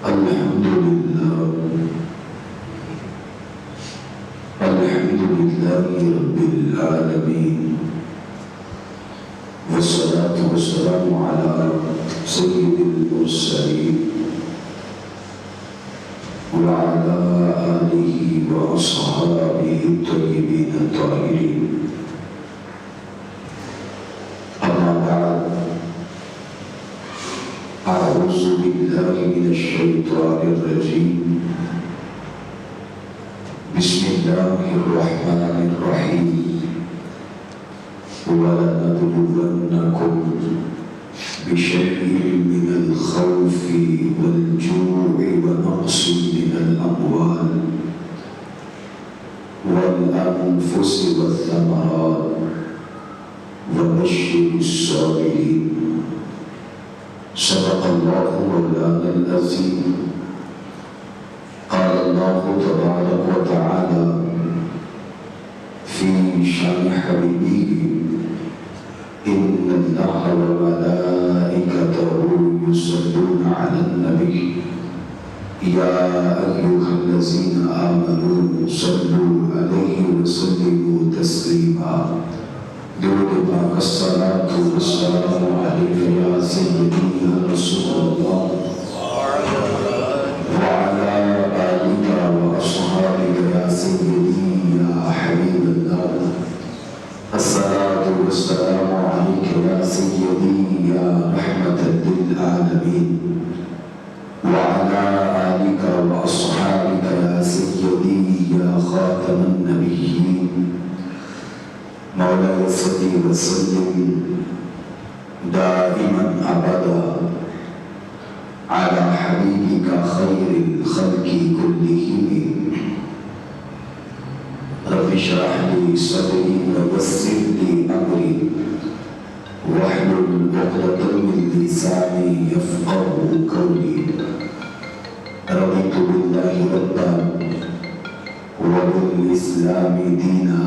الحمد لله رب العالمين، والصلاة والسلام على سيد المرسلين وعلى آله وأصحابه الطيبين الطاهرين. أما بعد، أعوذ بالله من الشيطان الرجيم. بسم الله الرحمن الرحيم. ولنبلونكم بشيء من الخوف والجوع ونقص من الأموال والأنفس والثمرات وبشر الصابرين. صدق الله مولانا العظيم. قال الله تبارك وتعالى في شان حبيبه: إن الله وملائكته يصلون على النبي يا أيها الذين آمنوا صلوا عليه وسلموا تسليما. درود پاک الصلاة والسلام عليك يا سيدي يا رسول الله وعلى آلك وأصحابك يا سيدي يا حبيب الله. الصلاة والسلام عليك يا سيدي يا رحمة للعالمين وعلى آلك وأصحابك يا سيدي يا خاتم النبيين. مولاي صل وسلم دائما أبدا على حبيبك خير الخلق كلهم. رب اشرح لي صدري ويسر لي أمري واحلل عقدة من لساني يفقهوا قولي. رضيت بالله ربا وبالإسلام دينا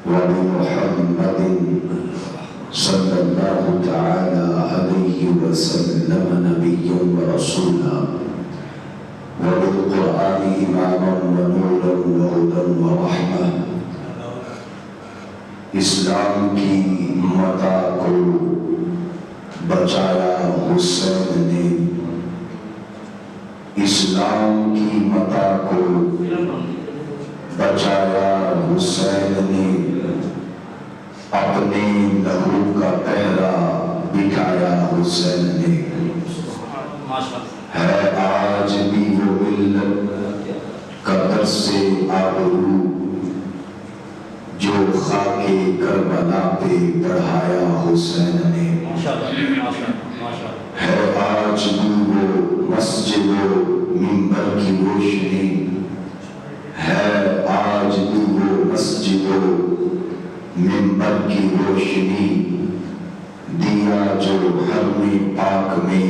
وبمحمد صلى الله تعالى عليه وسلم نبيا ورسولا وبالقرآن إماما ونورا وهدى ورحمة. اسلام کی متاع کو بچایا حسین نے، اسلام کی متاع کو بچایا حسین نے، اپنے لہو کا پہرا بٹھایا حسین نے. ہے آج بھی وہ ملت کا درس آبرو جو خاک کربلا پہ پڑھایا حسین نے. ہے آج بھی وہ مسجد و منبر کی روشنی، ہے آج بھی وہ مسجد و منبر کی روشنی، دیا جو حرم پاک میں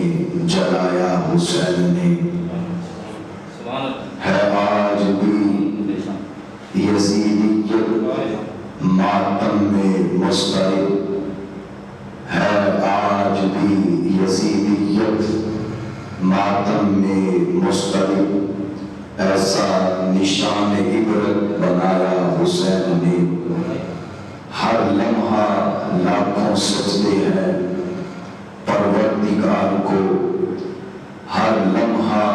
جلایا حسین نے. ہے آج بھی یزیدیت ماتم میں مضطرب، ہے آج بھی یزیدیت ماتم میں مضطرب. ایسا نشان عبرت بنایا حسین نے. ہر لمحہ لاکھوں سجدے ہیں پروردگار کو، ہر لمحہ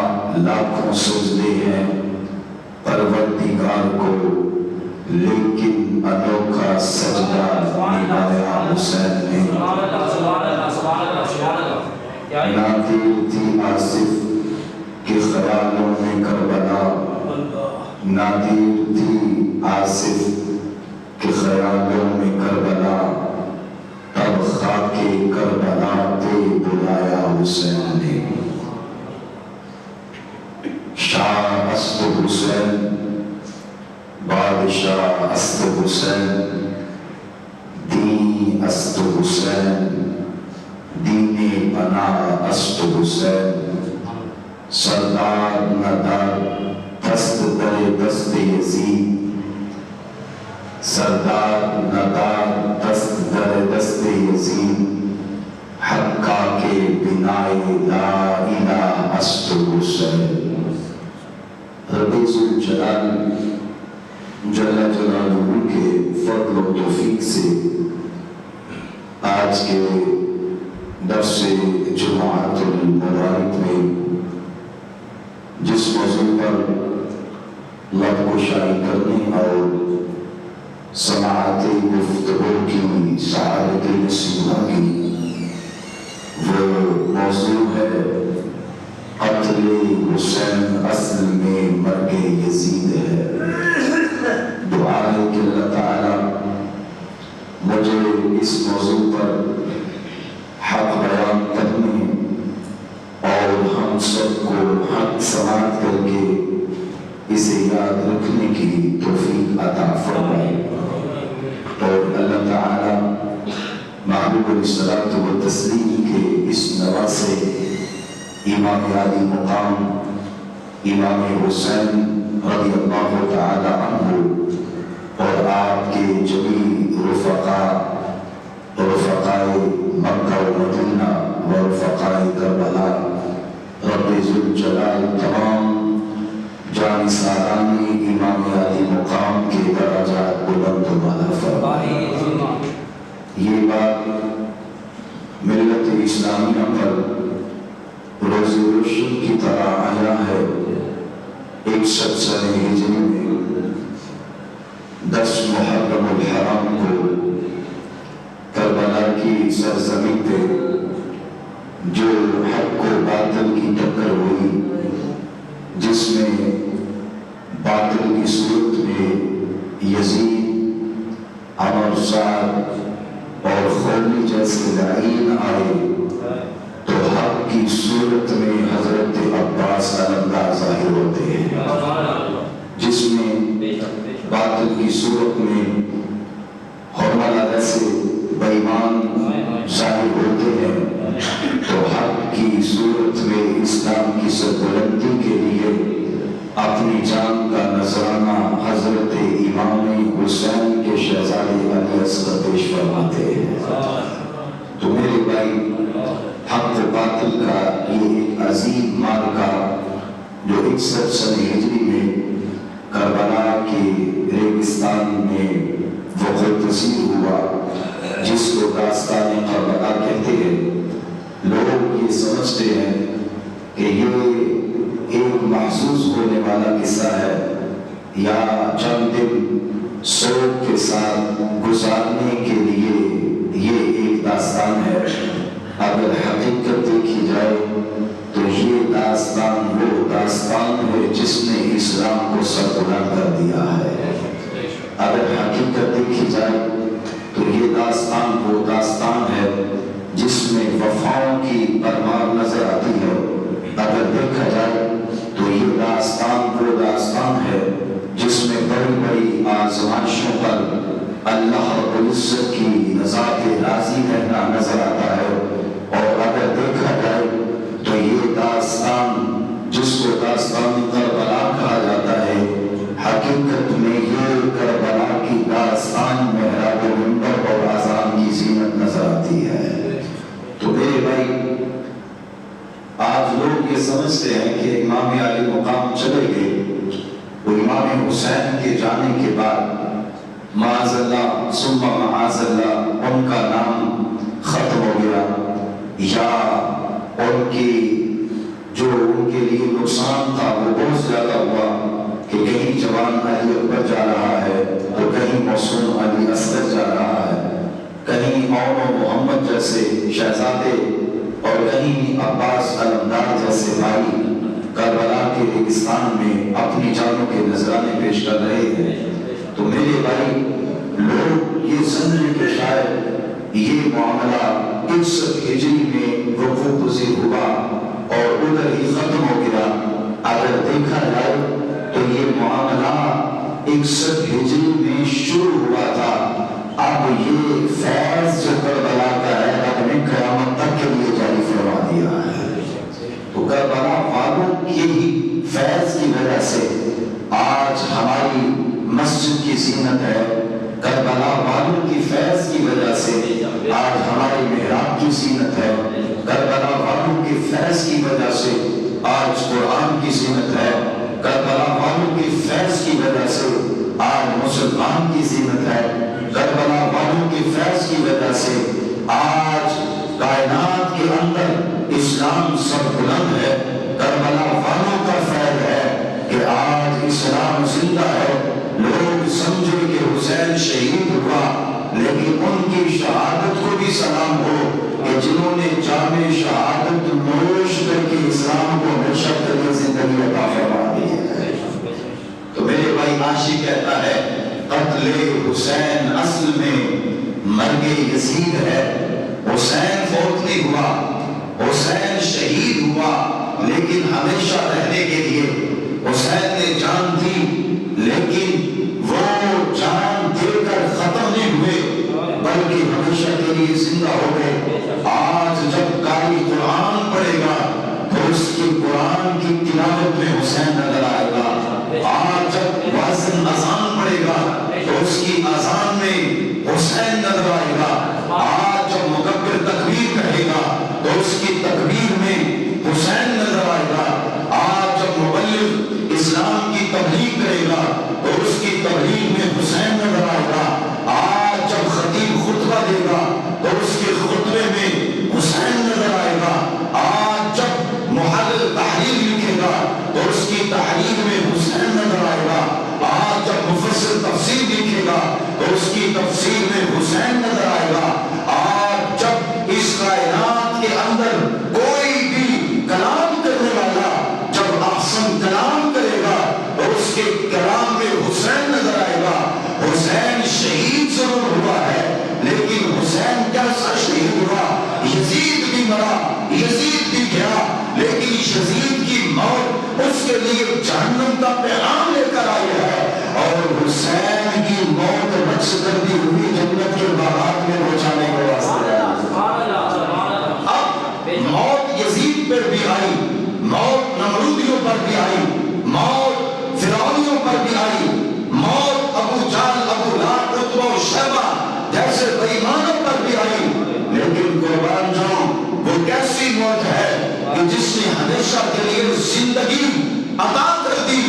لاکھوں سجدے ہیں پروردگار کو، لیکن انوکھا سجدہ نبھایا حسین نے. نادر تھی آصف کے خیالوں میں کربلا، نادر تھی آصف کے خیالوں میں کربلا، تب خاک کربلا پہ بلایا حسین نے. شاہ است حسین، بادشاہ است حسین، دین است حسین، دین پناہ است حسین. سردار ندار دست در دست یزید، سردار ندار دست در دست یزید، حقا کے بنائے لا الہ یہ ذوالجلال جل جلالہ کے فضل و توفیق سے آج کے درس جمعۃ المبارک میں جس موضوع پر لب گشائی کرنے اور سماعت گفتگو کی سعادت نصیبہ کی وہ موضوع ہے قتل حسین اصل میں مرگ یزید ہے۔ دعا ہے کہ اللہ تعالی مجھے اس موضوع پر حق بیان کرنے اور ہم سب کو حق سماعت کر کے اسے یاد رکھنے کی توفیق عطا فرمائے، اور اللہ تعالی محبوب علیہ الصلوۃ والتسلیم کے اس نواسے امام علی مقام امام حسین رضی اللہ تعالی عنہ اور آپ کے جمیع رفقائے مکہ و مدینہ و رفقائے کربلا رب ذوالجلال تمام جانثاران امام علی مقام کے درجات بلند و بالا فرمائے۔ یہ بات ملت اسلامیہ پر روز روشن کی طرح آیا ہے 61 سنہ ہجری میں 10 محرم الحرام کو کربلا کی سرزمین پہ جو حق و باطل کی ٹکر ہوئی، جس میں باطل کی صورت میں یزید، عمر، سعد اور خولنی جیسے لعین آئے، تو حق کی صورت میں حضرت عباس علمدار ظاہر ہوتے ہیں، جس میں باطل کی صورت میں حرملہ جیسے بے ایمان ظاہر ہوتے ہیں، تو حق کی صورت میں اسلام کی سربلندی کے لیے اپنی جان کا نذرانہ حضرت امام حسین کے شہزادے علی اصغر پیش فرماتے ہیں۔ تو میرے بھائی، حق و باطل کا یہ ایک عظیم معرکہ جو 61 سنہ ہجری میں کربلا کے ریگستان میں وقوع پذیر ہوا، جس کو داستان کربلا کہتے ہیں، لوگ یہ سمجھتے ہیں کہ یہ ایک محظوظ ہونے والا قصہ ہے یا چند دن سوگ کے ساتھ گزارنے کے لیے یہ ایک داستان ہے۔ اگر حقیقت دیکھی جائے تو یہ داستان وہ داستان ہے جس نے اسلام کو سربلند کر دیا ہے۔ اگر حقیقت دیکھی جائے تو یہ داستان وہ داستان ہے جس میں وفاؤں کی پرمار نظر آتی ہے۔ اگر دیکھا جائے تو یہ داستان وہ داستان ہے جس میں بڑی بڑی آزمائشوں پر اللہ رب العزت کی رضا پہ راضی رہنا نظر آتا ہے۔ اور اگر دیکھا جائے تو یہ داستان جس کو داستان کربلا کہا جاتا ہے، حقیقت میں یہ کربلا کی داستان محراب منبر اور اذان کی زینت نظر آتی ہے۔ تو میرے بھائی، آج لوگ یہ سمجھتے ہیں کہ امام علی مقام چلے گئے، وہ امام حسین کے جانے کے بعد معاذ اللہ ثم معاذ اللہ ان کا نام ختم ہو گیا، یا ان کے لیے نقصان تھا وہ بہت زیادہ ہوا کہ کہیں جوان علی اکبر جا رہا ہے تو کہیں معصوم علی اصغر جا رہا ہے، کہیں اور محمد جیسے شہزادے اور کہیں عباس علمدار جیسے بھائی کربلا کے ریگستان میں اپنی جانوں کے نذرانے پیش کر رہے ہیں۔ تو میرے بھائی، لوگ یہ سمجھیں کہ شاید یہ معاملہ 61 ہجری میں وقوع پذیر ہوا اور ادھر ہی ختم ہو گیا۔ اگر دیکھا جائے تو یہ معاملہ 61 ہجری میں شروع ہوا تھا، اب یہ فیض جو کربلا کا ہے رب نے قیامت تک کے لیے جاری فرما دیا ہے۔ تو کربلا والوں کی ہی فیض کی وجہ سے آج ہماری مسجد کی زینت ہے، کربلا والوں کی فیض کی وجہ سے آج ہمارے محراب کی زینت ہے، کربلا والوں کی فیض کی وجہ سے آج قرآن کی زینت ہے، کربلا والوں کے فیض کی وجہ سے آج مسلمان کی زینت ہے، کربلا والوں کے فیض کی وجہ سے آج کائنات کے اندر اسلام سب بلند ہے، کربلا والوں کا فیض ہے کہ آج اسلام زندہ ہے۔ لوگ سمجھے کہ حسین شہید ہوا، لیکن ان کی شہادت کو بھی سلام ہو کہ جنہوں نے جام شہادت نوش کر کے اسلام کو ہمیشہ کے لیے زندگی عطا فرما دی ہے۔ تو میرے بھائی عاشق کہتا ہے قتل حسین اصل میں مرگ یزید ہے۔ حسین فوت نہیں ہوا، حسین شہید ہوا، لیکن ہمیشہ رہنے کے لیے حسین نے جان دی، لیکن وہ جان دے کر ختم نہیں ہوئے بلکہ ہمیشہ کے لیے زندہ ہو گئے۔ آج جب قاری قرآن پڑھے گا تو اس کی قرآن کی تلاوت میں حسین نظر آئے گا۔ آج جب مؤذن اذان پڑھے گا تو اس کی اذان میں حسین نظر آئے گا۔ آج جب مکبر تکبیر کہے گا تو اس کی تکبیر میں حسین نظر آئے گا۔ آج جب مبلغ اسلام کی تبلیغ کرے گا تو اس کی تبلیغ میں حسین نظر آئے گا۔ آج جب خطیب خطبہ دے گا تو اس کے خطبے میں حسین نظر آئے گا۔ آج جب محلل تحریر لکھے گا تو اس کی تحریر میں حسین نظر آئے گا۔ آج جب مفسر تفسیر لکھے گا تو اس کی تفسیر میں حسین نظر آئے گا۔ آج جب اس کائنات کے اندر کوئی بھی کلام کرنے والا جب احسن کلام کرے گا تو اس کے کلام میں حسین نظر آئے گا۔ حسین شہید ضرور ہوا ہے، لیکن حسین کیسا شہید ہوا؟ یزید بھی مرا، یزید بھی گیا، لیکن یزید کی موت اس کے لیے جہنم کا پیغام لے کر آئی ہے، اور حسین کی موت رقص کردی ہوئی جنت کے باغات میں پہنچانے کے واسطے۔ اب موت یزید پر بھی آئی، موت نمرودیوں پر بھی آئی، موت فرعونیوں پر بھی آئی، موت ابو جہل، ابو لہب، عتبہ و شیبہ جیسے بے ایمانوں پر بھی آئی، لیکن قربان جاؤں وہ کیسی موت ہے کہ جس نے ہمیشہ کے لیے زندگی عطا کر دی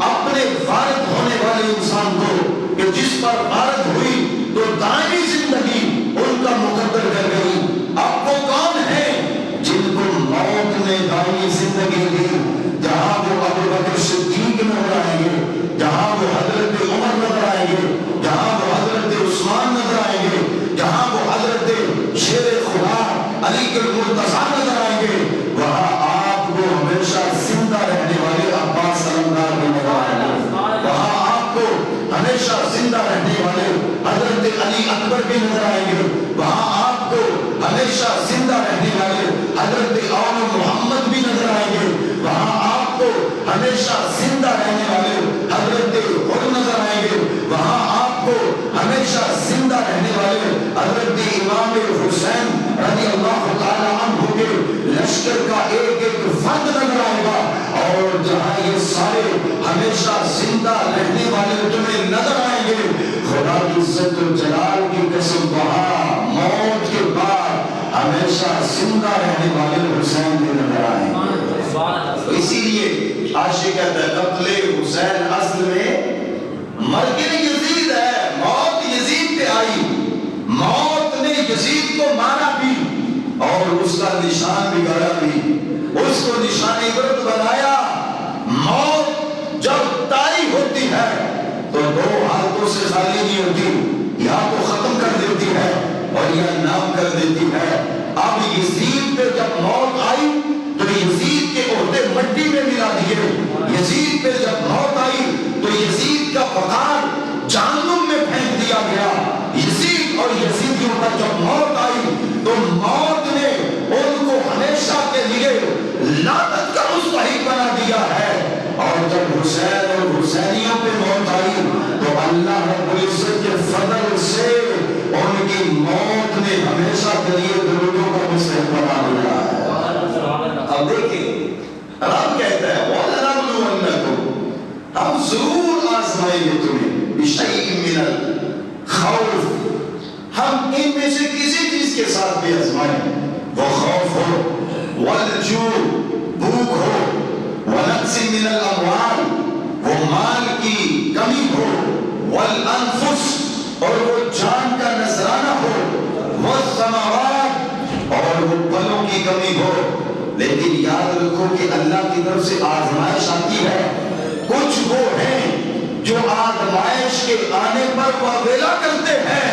اپنے وارد ہونے والے انسان کو، کہ جس پر وارد ہوئی تو دائمی زندگی ان کا مقدر کر گئی۔ اب وہ کون ہے جن کو موت نے دائمی زندگی دی؟ جہاں وہ ابو بکر صدیق نظر آئیں گے، جہاں وہ حضرت عمر نظر آئیں گے، جہاں وہ حضرت عثمان نظر آئیں گے، جہاں وہ حضرت شیر خدا علی المرتضیٰ نظر آئیں گے، وہاں آپ کو ہمیشہ زندہ رہنے والے عباس علمدار بھی نظر آئیں گے، وہاں آپ کو ہمیشہ زندہ رہنے والے حضرت علی اکبر بھی نظر آئیں گے، وہاں آپ کو ہمیشہ زندہ رہنے والے حضرت آل محمد بھی نظر آئیں گے، وہاں آپ کو ہمیشہ زندہ رہنے والے حضرت عمر نظر آئیں گے، وہاں آپ کو ہمیشہ زندہ رہنے والے حضرت امام حسین رضی اللہ تعالی عنہ کے لشکر کا ایک ایک فرد نظر آئے گا۔ اور جہاں یہ سارے ہمیشہ زندہ رہنے والے تمہیں نظر آئیں گے، خدا کی عزت و جلال کی قسم، وہاں موت کے بعد ہمیشہ زندہ رہنے والے حسین بھی نظر آئیں گے۔ اسی لیے عاشق کہتا ہے قتل حسین اصل میں مرگ یزید ہے۔ موت یزید پہ آئی، موت نے یزید کو مارا بھی اور اس کا نشان بگاڑا بھی، اس کو نشان عبرت بنایا۔ موت جب طاری ہوتی ہے تو دو حالتوں سے خالی نہیں ہوتی، یا تو ختم کر دیتی ہے اور یا نام کر دیتی ہے۔ اب یزید پہ جب موت آئی تو یزید کے عہدے مٹی میں ملا دیے، یزید پہ جب موت آئی تو یزید کا وقار جہنم میں پھینک دیا گیا۔ یزید اور یزیدیوں پر جب موت آئی تو موت نے ان کو ہمیشہ کے لیے لعنت کا مستحق بنا دیا ہے۔ اور جب حسین اور حسینیوں پہ موت آئی تو اللہ رب العزت کے فضل سے ان کی موت نے ہمیشہ کے لیے درودوں کا مستحق بنا دیا ہے۔ اب دیکھیں رب کہتا ہے وَلَنَبْلُوَنَّكُمْ، ہم ضرور آزمائیں گے تمہیں بِشَيْءٍ مِّنَ الْخَوْفِ، ہم ان میں سے کسی چیز کے ساتھ بھی آزمائیں، وہ خوف ہو، وَالْجُوعِ، بھوک ہو، وَنَقْصٍ مِّنَ الْأَمْوَالِ، کمی ہو، لیکن یاد رکھو کہ اللہ کی طرف سے آزمائش آتی ہے۔ کچھ وہ ہیں جو آزمائش کے آنے پر واویلا کرتے ہیں،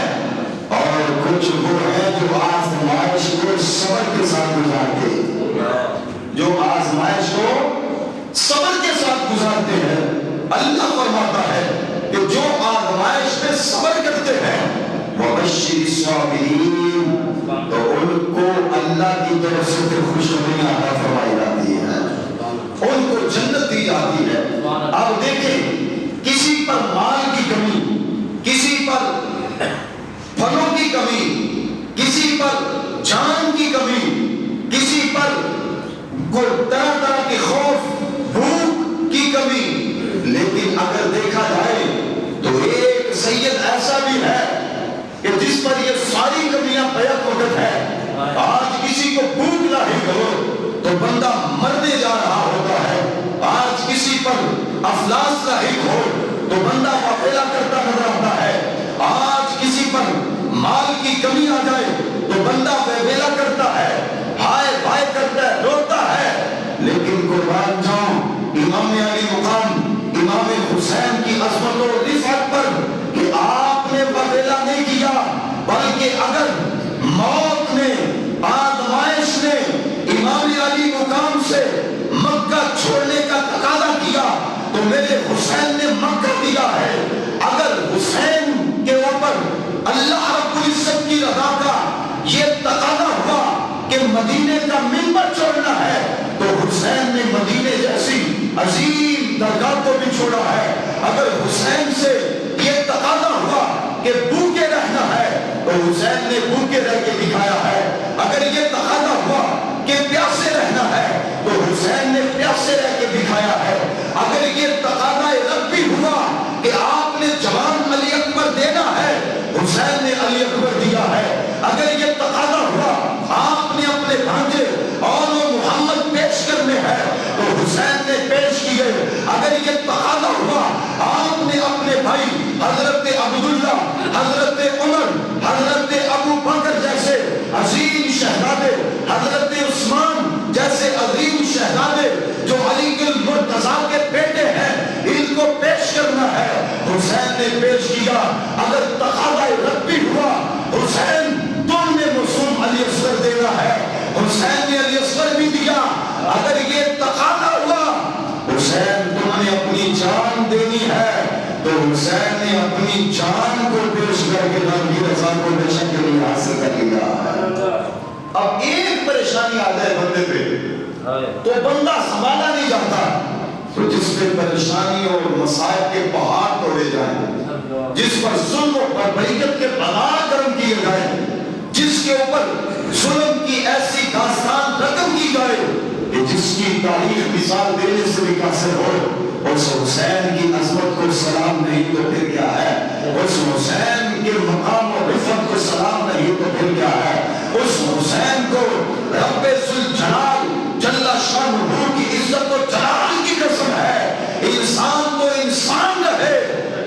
اور کچھ وہ ہیں جو آزمائش کو صبر کے ساتھ گزارتے ہیں، جو آزمائش کو صبر کے ساتھ گزارتے ہیں۔ اللہ فرماتا ہے کہ جو آزمائش میں صبر کرتے ہیں وَبَشِّرِ الصَّابِرِينَ، تو ان کو اللہ کی طرف سے پھر خوشخبریاں عطا فرمائی جاتی ہیں، ان کو جنت دی جاتی ہے۔ آپ دیکھیں، کسی پر مال کی کمی، کسی پر پھلوں کی کمی، کسی پر جان کی کمی، کسی پر کوئی طرح طرح کے خوف بھوک کی کمی، لیکن اگر دیکھا جائے تو ایک سید ایسا بھی ہے کہ جس پر یہ ساری کمیاں بیک وقت ہے۔ آج کسی کو بھوک لاحق ہو تو بندہ مرنے جا رہا ہوتا ہے، آج کسی پر افلاس لاحق ہو تو بندہ واویلا کرتا نظر آتا ہے، آج کسی پر مال کی کمی آ جائے تو بندہ واویلا کرتا ہے، ہائے ہائے کرتا ہے، روتا ہے۔ لیکن قربان جاؤں امام علی مقام امام حسین کی عظمت و رفعت پر کہ آپ نے واویلا نہیں کیا، بلکہ اگر موت نے، آزمائش نے امام علی مقام سے مکہ چھوڑنے کا تقاضا کیا تو میرے حسین نے مکہ دیا ہے۔ اگر حسین کے اوپر اللہ رب العزت کی رضا کا یہ تقاضا ہوا کہ مدینے کا منبر چھوڑنا ہے تو حسین نے مدینے جیسی عظیم درگاہ کو بھی چھوڑا ہے۔ اگر حسین سے یہ تقاضا ہوا کہ بھوکے رہنا ہے تو حسین نے بھوکے رہ کے دکھایا ہے۔ اگر یہ تقاضا ہوا کہ پیاسے رہنا ہے تو حسین نے پیاسے رہ کے دکھایا ہے۔ اگر یہ تقاضا ربی ہوا کہ آپ نے جوان علی اکبر دینا ہے، حسین نے علی اکبر دیا ہے۔ اگر یہ تقاضا ہوا آپ نے اپنے بھانجے اور محمد پیش کرنے ہیں تو حسین نے پیش کیے۔ اگر یہ تقاضا ہوا آپ نے اپنے بھائی حضرت عبداللہ، حضرت عمر، حضرت ابو بکر جیسے عظیم شہزادے، حضرت عثمان جیسے عظیم شہزادے جو علی المرتضیٰ کے بیٹے ہیں، ان کو پیش کرنا ہے، حسین نے پیش کیا۔ اگر تقاضا ربی ہوا حسین تم نے معصوم علی اصغر دینا ہے، حسین نے علی اصغر بھی دیا۔ اگر یہ تقاضا ہوا حسین تم نے اپنی جان دینی ہے تو حسین نے اپنی جان کو پیش کر کے رب کی رضا کو بے شک کے لیے حاصل کر لیا ہے۔ اب ایک پریشانی آ جائے بندے پہ تو بندہ سنبھالا نہیں جاتا، تو جس پہ پریشانی اور مصائب کے پہاڑ توڑے جائیں، جس پر ظلم و بربریت کے بازار گرم کیے جائیں، جس کے اوپر ظلم کی ایسی داستان رقم کی جائے کہ جس کی تاریخ مثال دینے سے بھی قاصر ہو، اس حسین کی عظمت کو سلام نہیں تو پھر کیا ہے، اس حسین کے مقام و رفعت کو سلام نہیں تو پھر کیا ہے، اس حسین کو رب ذوالجلال جل شانہ کی عزت و جلال کی قسم ہے انسان تو انسان رہے۔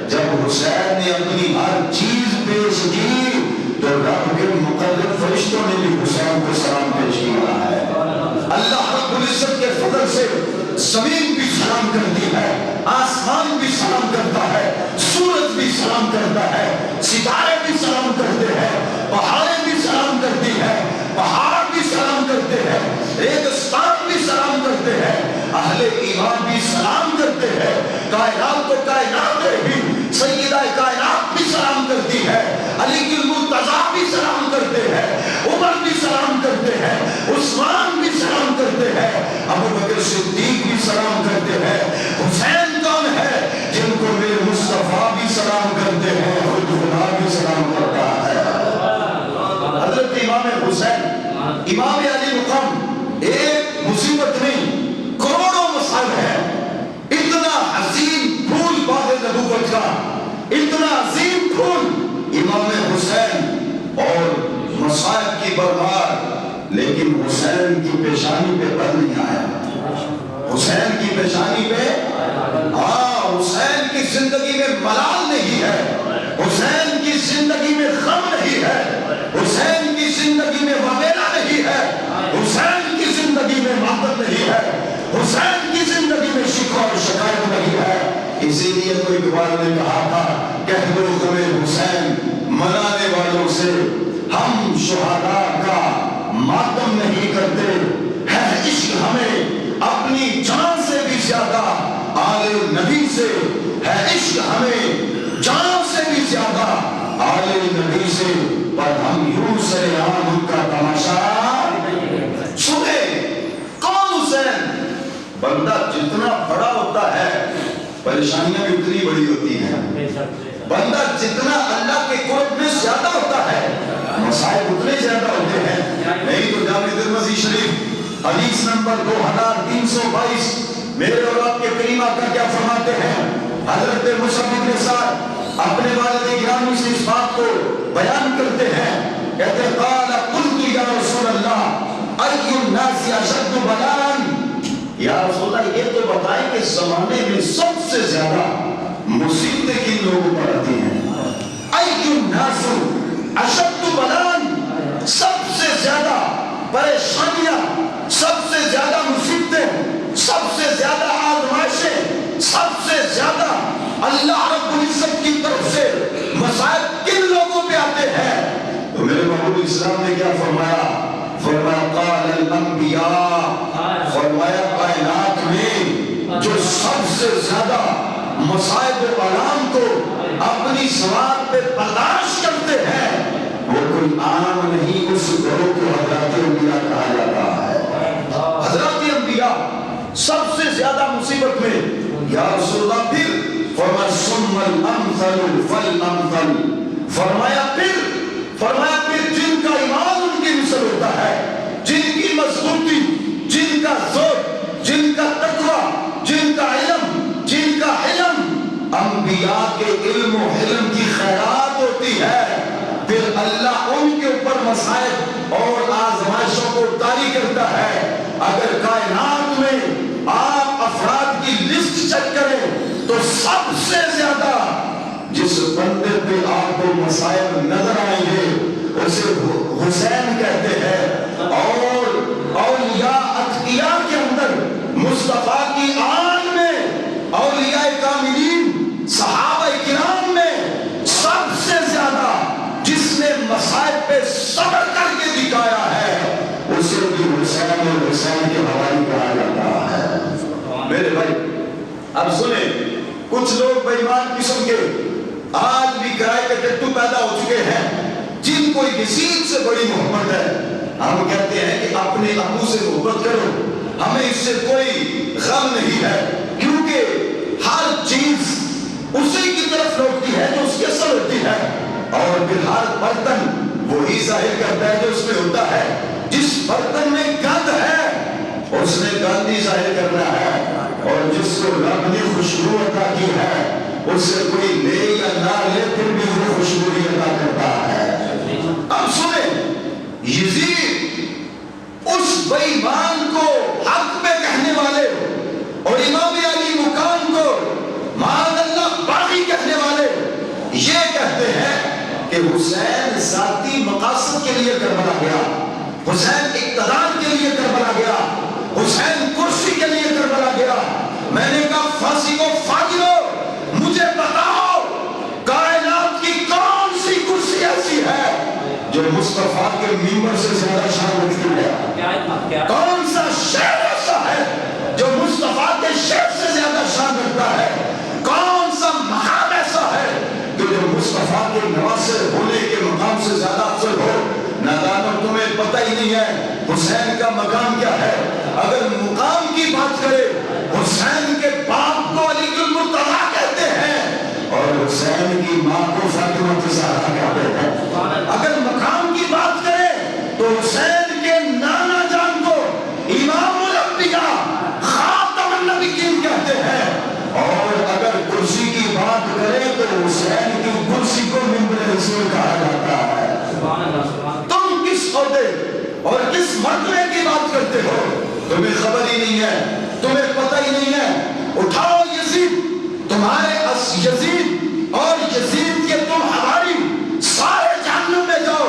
جب حسین نے اپنی ہر چیز پیش کی تو رب کے مقرب فرشتوں نے بھی حسین کو سلام پیش کیا ہے۔ اللہ رب العزت کے فضل سے زمین بھی سلام کرتی ہے، آسمان بھی سلام کرتا ہے، سورج بھی سلام کرتا ہے، ستارے بھی سلام کرتے ہیں، پہاڑیں بھی سلام کرتی ہے، پہاڑ بھی سلام کرتے ہیں، ریگستان بھی سلام کرتے ہیں، اہل ایمان بھی سلام کرتے ہیں، کائنات و کائنات بھی، سیدہ کائنات بھی سلام کرتی ہے، علی المرتضیٰ بھی سلام کرتے ہیں، عمر بھی سلام کرتے ہیں، عثمان بھی سلام کرتے ہیں، ابو بکر صدیق بھی سلام کرتے ہیں۔ حسین کون ہے جن کو میرے مصطفیٰ بھی سلام کرتے ہیں، خود خدا بھی سلام کرتا ہے۔ حضرت امام حسین امام علی مقام ایک مصیبت نہیں، کروڑوں مسائل ہیں۔ اتنا عظیم پھول باغ نبوت کا، اتنا عظیم پھول امام حسین اور مصائب کی برباد، لیکن حسین کی پیشانی پہ پر نہیں آیا، حسین کی پیشانی پہ حسین کی زندگی میں ملال نہیں ہے، حسین کی زندگی میں غم نہیں ہے، حسین کی زندگی میں وبیلا نہیں ہے، حسین لیے تو اقبال نے کہا تھا کہہ دو غم حسین منانے والوں سے ہم شہداء کا ماتم نہیں کرتے، ہے عشق ہمیں اپنی جان سے بھی زیادہ آل نبی سے، ہے عشق ہمیں جان سے بھی زیادہ آل نبی سے، پر ہم یوں سرعام ان کا تماشا سنے۔ کون حسین؟ بندہ جتنا بڑا ہوتا ہے پریشانیاں بھی اتنی بڑی ہوتی ہیں، بندہ جتنا اللہ کے قرب میں زیادہ ہوتا ہے مسائل اتنے زیادہ ہوتے ہیں۔ نہیں تو جامع ترمذی شریف حدیث نمبر 2322 میرے اور آپ کے کریم آقا کیا فرماتے ہیں؟ حضرت مصعب بن سعد اپنے والد گرامی سے اس بات کو بیان کرتے ہیں، کہتے ہیں قال قلت یا رسول اللہ ای الناس اشد بلاء، یا رسول اللہ یہ تو بتائیں کہ زمانے میں سب سے زیادہ مصیبتیں کن لوگوں پر آتی ہیں؟ ای الناس اشد بلاء، سب سے زیادہ پریشانیاں، سب سے زیادہ مصیبتیں، سب سے زیادہ آزمائشیں، سب سے زیادہ اللہ رب العزت کی طرف سے مصائب کن لوگوں پہ آتے ہیں؟ تو میرے محبوب اسلام نے کیا فرمایا؟ فرمایا قال الانبیاء، فرمایا کائنات میں جو سب سے زیادہ مصائب و آلام کو اپنی زبان پہ برداشت کرتے ہیں وہ کوئی عام نہیں، اس گروہ کو حضرات انبیاء کہا جاتا ہے۔ حضرات انبیاء سب سے زیادہ مصیبت میں، یا رسول اللہ پھر فرمایا ثم الامثل فالامثل، فرمایا پھر جن کا ایمان ان کی مثل ہوتا ہے، جن کی مضبوطی، جن کا ذوق، جن کا تقوی، جن کا علم انبیاء کے علم و حلم کی خیرات ہوتی ہے، پھر اللہ ان کے اوپر مصائب اور آزمائشوں کو طاری کرتا ہے۔ اگر کائنات میں آپ افراد کی لسٹ چیک کریں تو سب سے زیادہ جس بندے پہ آپ کو مصائب نظر آئیں گے اسے حسین کہتے ہیں، اور اولیاء اتقیاء کے اندر مصطفیٰ کی آن میں، اولیاء کاملین صحابہ کرام میں سب سے زیادہ جس نے مصائب پہ صبر کر کے دکھایا ہے اسے بھی حسین اور حسین کے حوالے کہا جاتا ہے۔ میرے بھائی اب سنیں، کچھ لوگ بے ایمان قسم کے آج بھی کرائے کے ٹٹو پیدا ہو چکے ہیں جن کو یزید سے بڑی محبت ہے۔ ہم کہتے ہیں کہ اپنے ابو سے محبت کرو، ہمیں اس سے کوئی غم نہیں ہے، کیونکہ ہر چیز اسی کی طرف لوٹتی ہے جو اس کی اصل ہوتی ہے، اور پھر ہر برتن وہی ظاہر کرتا ہے جو اس میں ہوتا ہے۔ جس برتن میں گند ہے اس نے گند ہی ظاہر کرنا ہے، اور جس کو رب نے خوشبو عطا کی ہے اس سے کوئی لے یا نہ لے پھر بھی وہ خوشبو ہی عطا کرتا ہے۔ اب سنیں، یزید اس بے ایمان کو حق پہ کہنے والے اور امام علی مقام کو معاذ اللہ باغی کہنے والے یہ کہتے ہیں کہ حسین ذاتی مقاصد کے لیے کربلا گیا، حسین اقتدار کے لیے کربلا گیا، حسین کرسی کے لیے کربلا گیا۔ میں نے کہا پھانسی کو فاجرو، مجھے بتاؤ کائنات کی کون سی کرسی ایسی ہے جو مصطفیٰ کے منبر سے زیادہ شان رکھتی ہے؟ کون سا شعر ایسا ہے جو مصطفیٰ کے شعر سے زیادہ شان رکھتا ہے؟ کون سا مقام ایسا ہے کہ جو مصطفیٰ کے نواسر ہونے کے مقام سے زیادہ افضل ہو؟ نادانوں تمہیں پتہ ہی نہیں ہے حسین کا مقام کیا ہے۔ اگر مقام کی بات کرے حسین کے باپ کو علی المرتضیٰ کہتے ہیں اور حسین کی ماں کو فاطمہ الزہرا کہتے ہیں۔ اگر مقام کی بات کرے تو حسین کے نانا جان کو امام الانبیاء خاتم النبیین کہتے ہیں، اور اگر کرسی کی بات کرے تو حسین کی کرسی کو منبر رسول کہا جاتا ہے۔ تم کس عہدے اور کس مرتبے کی بات کرتے ہو؟ تمہیں خبر ہی نہیں ہے، تمہیں پتہ ہی نہیں ہے۔ اٹھاؤ یزید، تمہارے یزید اور یزید کے تم حواری سارے جہنم میں جاؤ۔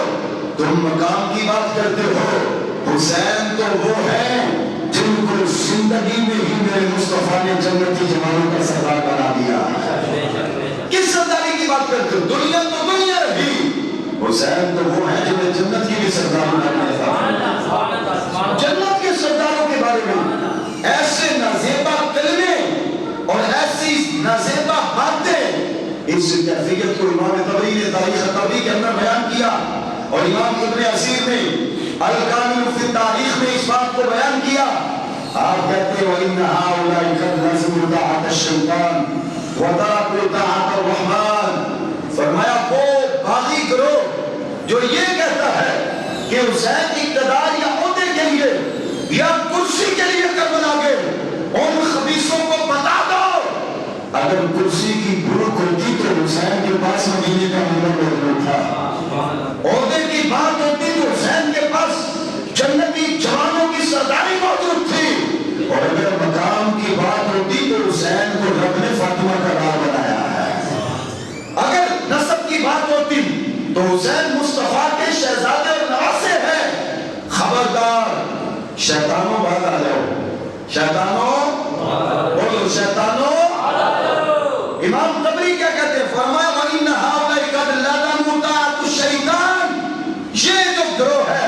تم مقام کی بات کرتے ہو، حسین تو وہ ہیں جن کو زندگی میں ہی میرے مصطفیٰ نے جنتی جوانوں کا سردار بنا دیا۔ کر کے دنیا تو دنیا رہی، حسین تو وہ ہیں جنہیں جنت کی بھی سردار جنت کے سرداروں کے بارے میں ایسے نازیبا کلمے اور ایسی نازیبا باتیں، اس کیفیت کو امام طبری نے تاریخ طبری کے اندر بیان کیا، اور امام ابن اسیر نے الکامل فی تاریخ میں اس بات کو بیان کیا۔ آپ کہتے ہیں وَإِنَّ هَؤُلَاءِ قَدْ لَزِمُوا طَاعَةَ الشَّيْطَانِ وَتَرَكُوا طَاعَةَ الرَّحْمَنِ، فرمایا وہ باغی گروہ جو یہ کہتا ہے کہ حسین اقتدار یا عہدے کے لیے یا کرسی کے لیے کربلا گئے، ان خبیثوں کو بتا دو اگر کرسی کی بھوک ہوتی تو حسین کے پاس مدینے کا نمبر موجود تھا، عہدے کی بات ہوتی تو حسین کے پاس جنتی جوانوں کی سرداری موجود تھی، اور اگر مقام کی بات ہوتی تو حسین کو رب نے فاطمہ کا راہ بنایا ہے، اگر نسب کی بات ہوتی تو حسین مصطفیٰ کے شہزادے اور نواسے ہیں۔ خبردار شیطانوں باہر آ جاؤ، شیطانوں بولو، شیطانوں امام طبری کیا کہتے ہیں؟ فرمایا وَإِنَّ هَؤُلَاءِ قَدْ لَزِمُوا طَاعَةَ الشَّيْطَانِ، یہ جو گروہ ہے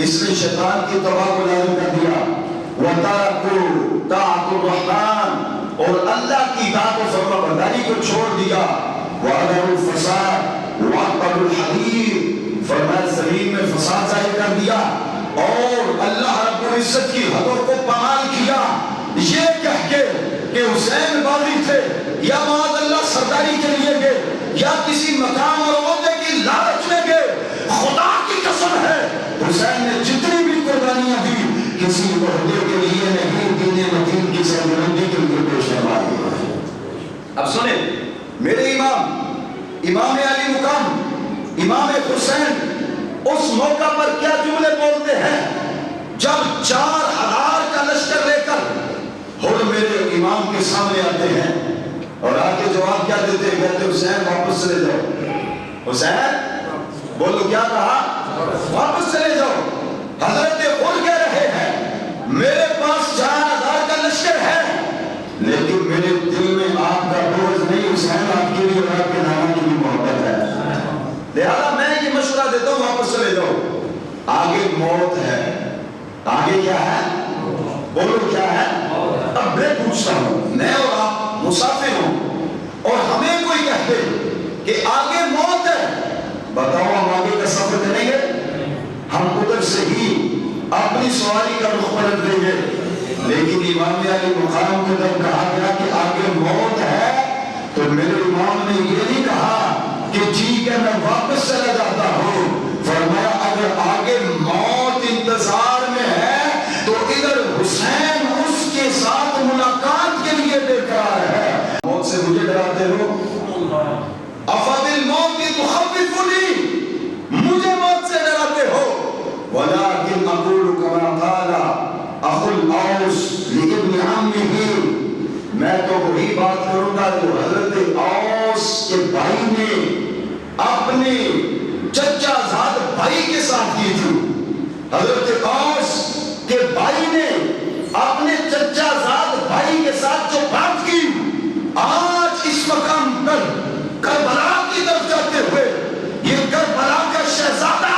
اس نے شیطان کی طاعت کو لازم کر دیا، وَتَرَكُوا طَاعَةَ الرَّحْمَنِ، اور اللہ کی اطاعت و فرما برداری کو چھوڑ دیا، وَأَظْهَرُوا الْفَسَادَ وَأَبْطَلُوا الْحَدِيدَ، فرمایا زمین میں فساد ظاہر کر دیا اور اللہ رب العزت کی حدوں کو پامال کیا، یہ کہہ کے کہ حسین باغی تھے یا معاذ اللہ سرداری کے لیے گئے یا کسی مقام اور عہدے کی لالچ میں گئے، خدا کی قسم ہے حسین نے جتنی بھی قربانیاں دی کسی عہدے کے لیے نہیں، دین مدین کی سربلندی کے لیے پیش کروائی۔ اب سنیں میرے امام علی مقام امام حسین اس موقع پر کیا جملے بولتے ہیں جب 4000 کا لشکر لے کر اور میرے امام کے سامنے آتے ہیں، اور آگے جواب کیا دیتے ہیں؟ کہتے حسین واپس چلے جاؤ، حسین بولو کیا کہا؟ واپس چلے جاؤ۔ حضرت خود کہہ رہے ہیں میرے پاس 4000 کا لشکر ہے لیکن میرے دل میں آپ کا بوجھ نہیں، حسین آپ کے لیے اور آپ کے نانا کی بھی محبت ہے، لہذا میں یہ مشورہ دیتا ہوں واپس چلے جاؤ، آگے موت ہے، آگے کیا ہے؟ بولو کیا ہے؟ اب میں پوچھتا ہوں، میں اور آپ مسافر ہوں اور ہمیں کوئی کہتے کہ آگے موت ہے، بتاؤ ہم آگے کا سفر کریں گے؟ ہم ادھر سے ہی اپنی سواری کا رخ پلٹ دیں گے، لیکن امام علی مقام کو جب کہا گیا کہ آگے موت ہے تو میرے امام نے یہ نہیں کہا کہ ٹھیک ہے میں واپس چلا جاتا ہوں، فرمایا اگر آگے موت انتظار میں ہے تو ادھر حسین اس کے ساتھ ملاقات کے لیے بے قرار ہے۔ موت سے مجھے ڈراتے ہو، افبالموت تخوفنی، مجھے موت سے ڈراتے ہو، ولكن اقول كما قال اخو الاوس لابن عمه، میں تو وہی بات کروں گا جو حضرت اوس کے بھائی نے اپنے چچا زاد بھائی کے ساتھ کی تھی، حضرت اوس کے بھائی نے اپنے چچا زاد بھائی کے ساتھ جو بات کی، آج اس مقام پر کربلا کی طرف جاتے ہوئے یہ کربلا کا شہزادہ،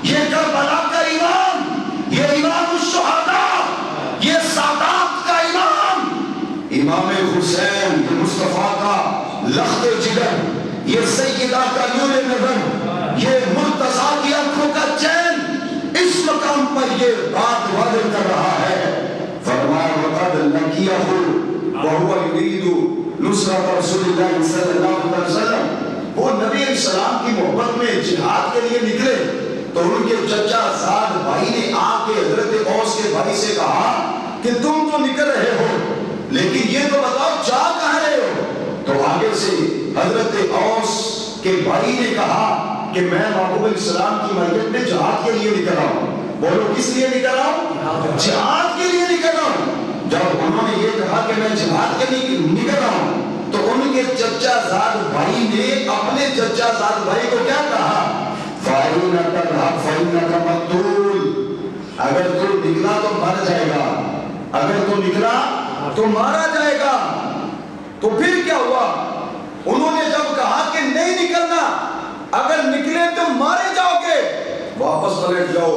یہ کربلا کا امام، یہ امام الشہداء، یہ سادات کا امام، امام حسین یہ مصطفیٰ کا لخت جگر، یہ سیدہ کا نور نظر، یہ مرتضیٰ کی آنکھوں کا چین، اس مقام پر یہ بات واضح کر رہا ہے، فرمایا وَقَدْ لَقِيَهُ وَهُوَ يُرِيدُ نُصْرَةَ رَسُولِ اللَّهِ صلی اللہ علیہ وسلم، وہ نبی علیہ السلام کی محبت میں جہاد کے لیے نکلے تو ان کے چچا زاد بھائی نے آ کے حضرت اوس کے بھائی سے کہا کہ تم تو نکل رہے ہو لیکن یہ تو بتاؤ جا کہاں رہے ہو؟ تو آگے سے حضرت اوس کے بھائی نے کہا کہ میں محبوب علیہ السلام کی میت میں جہاد کے لیے نکل رہا ہوں۔ بولو کس لیے نکل رہا ہوں؟ جہاد کے لیے نکل رہا ہوں۔ جب انہوں نے یہ کہا کہ میں جہاد کے لیے نکل رہا ہوں تو ان کے چچا زاد بھائی نے اپنے چچا زاد بھائی کو کیا کہا؟ فَإِنَّكَ تَذْهَبْ فَإِنَّكَ مَقْتُولٌ، اگر تو نکلا تو مر جائے گا، اگر تو نکلا تو مارا جائے گا۔ تو پھر کیا ہوا؟ انہوں نے جب کہا کہ نہیں نکلنا، اگر نکلے تو مارے جاؤ گے، واپس پلٹ جاؤ،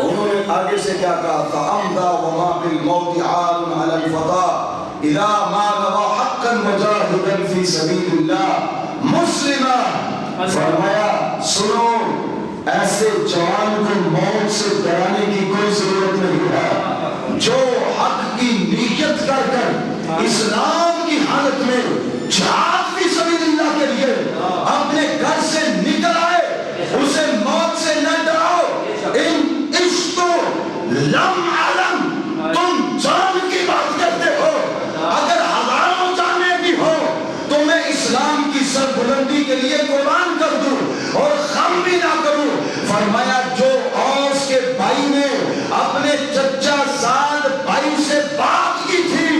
انہوں نے آگے سے کیا کہا تھا؟ امدا وما بالموت عال علی الفضا اذا ما نوا حقا مجاہدا فی سبیل اللہ مسلما. فرمایا سنو، ایسے جوان کو موت سے ڈرانے کی کوئی ضرورت نہیں ہے جو حق کی نیت کر کر اسلام کی حالت میں جہاد فی سبیل اللہ کے لیے اپنے گھر سے نکل آئے، اسے موت سے نہ ڈراؤ. ان عشتو لم علم، تم جان کی بات کرتے ہو، اگر ہزاروں جانیں بھی ہو تو میں اسلام کی سربلندی کے لیے قربان کر دوں اور غم بھی نہ کروں. فرمایا جو اوس کے بھائی نے اپنے چچا زاد بھائی سے بات کی تھی،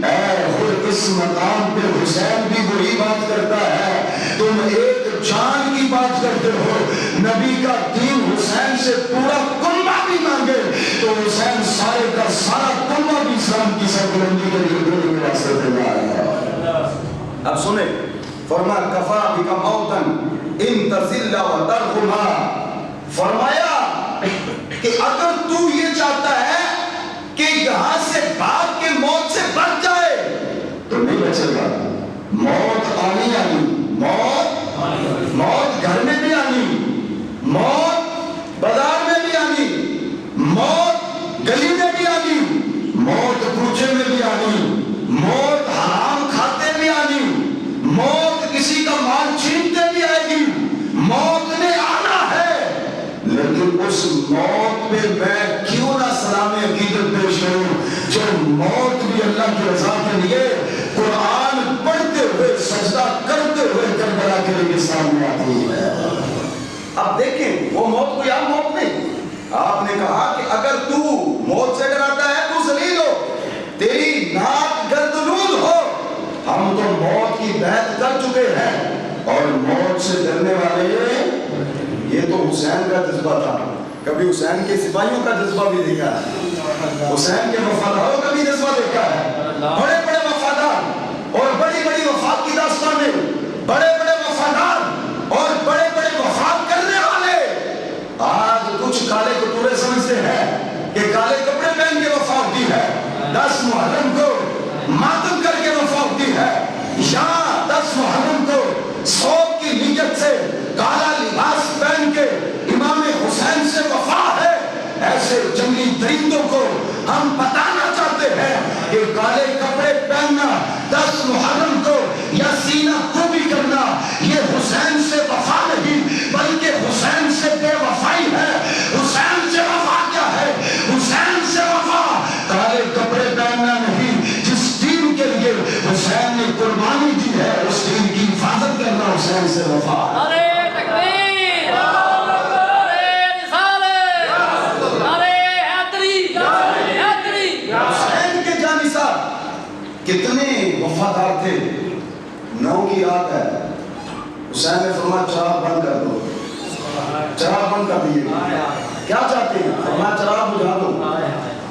اے خود اس مقام پہ حسین بھی وہی بات کرتا ہے، تم ایک جان کی بات کرتے ہو. نبی کا دین حسین سے پورا کنبہ بھی مانگے تو حسین سارے کا سارا کنبہ بھی اسلام کی سربلندی کے لیے دینے کے واسطے تیار ہے. اب سنیں، فرمایا کفا بک موتن ان تذل و ترحما. فرمایا کہ اگر تو یہ چاہتا ہے کہ یہاں سے بھاگ کے موت سے بچ جائے تو نہیں بچے گا. موت آنی آنی، موت گھر میں بھی آنی، موت بازار میں بھی آنی، موت گلی میں بھی آنی، موت کوچے میں بھی آنی، موت حرام کھاتے بھی آنی، موت کسی کا مال چھینتے بھی آئے گی. موت نے آنا ہے، لیکن اس موت پہ میں کیوں نہ سلام عقیدت پیش کروں جو موت بھی اللہ کی رضا کے لیے قرآن پڑھتے ہوئے سجدہ کرتے ہوئے کربلا کے لیے سامنے آتی ہے. اب دیکھیں وہ موت کوئی عام موت نہیں. آپ نے کہا کہ اگر تو موت سے ڈراتا ہے تو ذلیل ہو، تیری ناک گردنود ہو. ہم تو موت کی بیعت کر چکے ہیں اور موت سے ڈرنے والے، یہ تو حسین کا جذبہ تھا. کبھی حسین کے سپاہیوں کا جذبہ بھی دیکھا ہے، حسین کے وفاداروں کا بھی جذبہ دیکھا ہے. بڑے بڑے وفادار اور بڑی بڑی وفات کی داستانیں، بڑے بڑے وفادار اور بڑے بڑے وفات کرنے والے آج کچھ کالے کٹورے سمجھتے ہیں کہ کالے کپڑے پہن کے وفات دی ہے، 10 محرم کو ماتم کر کے وفات دی ہے، یا 10 محرم کو صوب کی نیت سے کالا لباس پہن کے امام حسین سے وفا ہے. ایسے جنگلی درندوں کو ہم بتانا چاہتے ہیں کہ کالے کپڑے پہننا 10 محرم کو یا سینہ کوبی کرنا یہ حسین سے وفا نہیں بلکہ حسین سے بے وفائی ہے. حسین سے وفا کیا ہے؟ حسین سے وفا کالے کپڑے پہننا نہیں. جس دین کے لیے حسین نے قربانی دی ہے اس دین کی حفاظت کرنا حسین سے وفا. کتنے وفادار تھے. 9 کی رات ہے، حسین نے فرمایا چراغ بند کر دو. چراغ بند کر دیے. کیا چاہتے ہیں؟ فرمایا چراغ بجھا دو.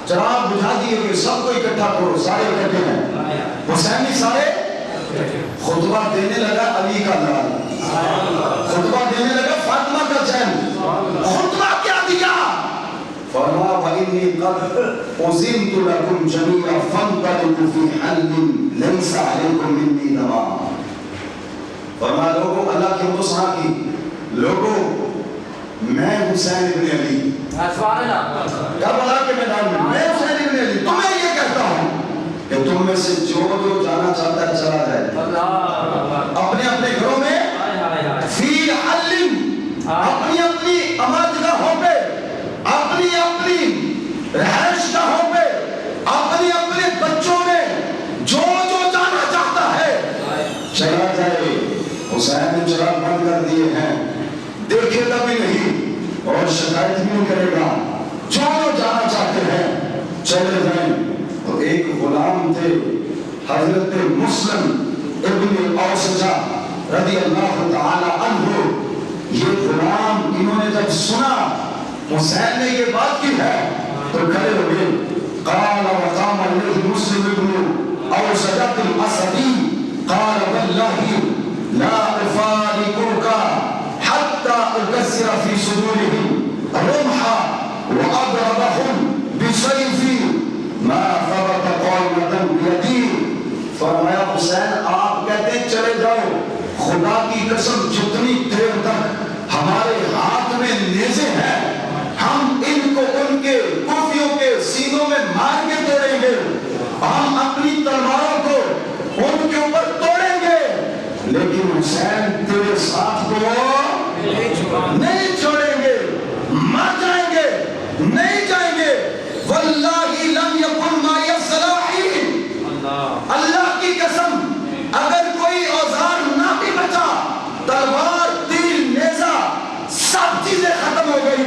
چراغ بجھا دیے کہ سب کو اکٹھا کرو. سارے اکٹھے ہیں. حسین ہی سارے خطبہ دینے لگا علی کا لال، خطبہ دینے لگا فاطمہ کا چین. خطبہ کیا دیا؟ فرمایا وَإِنِّي قَدْ أُذِنْتُ لَكُمْ جَمِيعًا فَانْطَلِقُوا فِي حَلٍّ لَيْسَ عَلَيْكُمْ مِنِّي دَوَاءٌ. فرمایا لوگوں، اللہ کی مصنع کی لوگوں، میں حسین ابن علی کربلا کے میدان میں حسین ابن علی تمہیں یہ کہتا ہوں کہ تم میں سے جو جانا چاہتا ہے چلا جائے اپنے اپنے گھروں میں فی حل، اپنی اپنی امادگاہوں پہ، اپنی اپنی رہائش گاہوں پہ، اپنی اپنے بچوں میں جو جانا چاہتا ہے چلا جائے. حسین نے چراغ بند کر دیے ہیں، دیکھے گا بھی نہیں اور شکایت بھی نہیں کرے گا. جو جانا چاہتے ہیں چلے جائیں. تو ایک غلام تھے حضرت مسلم ابن اوسجہ رضی اللہ تعالی عنہ. یہ غلام انہوں نے جب سنا حسین نے یہ بات کی ہے تو کھڑے ہو گئے. قال وقام الیہ مسلم ابن اوسجہ الاسدی قال واللہ لا أفارقك حتى أكسر في صدورهم رمحا وأضربهم بسيفي ما ثبت قائمة بيدي. فرمایا حسین آپ کہتے چلے جاؤ، خدا کی قسم جتنی دیر تک ہمارے ہاتھ میں نیزے ہیں ہم ان کو ان کے کوفیوں کے سینوں میں مار کے توڑیں گے، ہم اپنی تلواروں کو ان کے اوپر توڑیں گے، لیکن حسین تیرے ساتھ کو نہیں چھوڑیں گے، مر جائیں گے، نہیں جائیں گے. واللہ لم یکن معی الصلاحی، اللہ کی قسم اگر کوئی اوزار نہ بھی بچا، تلوار تیر نیزہ سب چیزیں ختم ہو گئی.